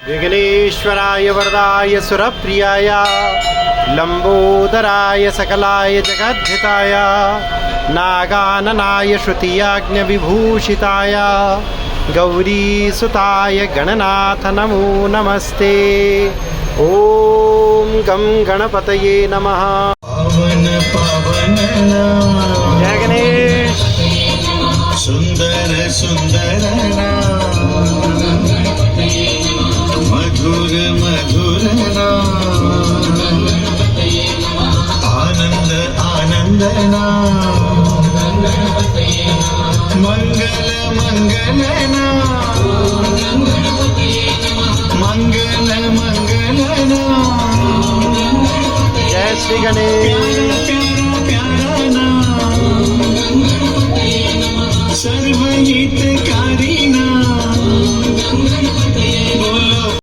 विघ्नेश्वराय वरदाय सुरप्रियाय लंबोदराय सकलाय जगद्धिताय नागाननाय श्रुतियाज्ञविभूषिताय गौरीसुताय गणनाथ नमो नमस्ते। ओम गं गणपतये नमः। पावन पावन जय गणेश। सुंदर सुंदर मधुर मधुर आनंद आनंद मंगल मंगल मंगल मंगल जय श्री गणेश।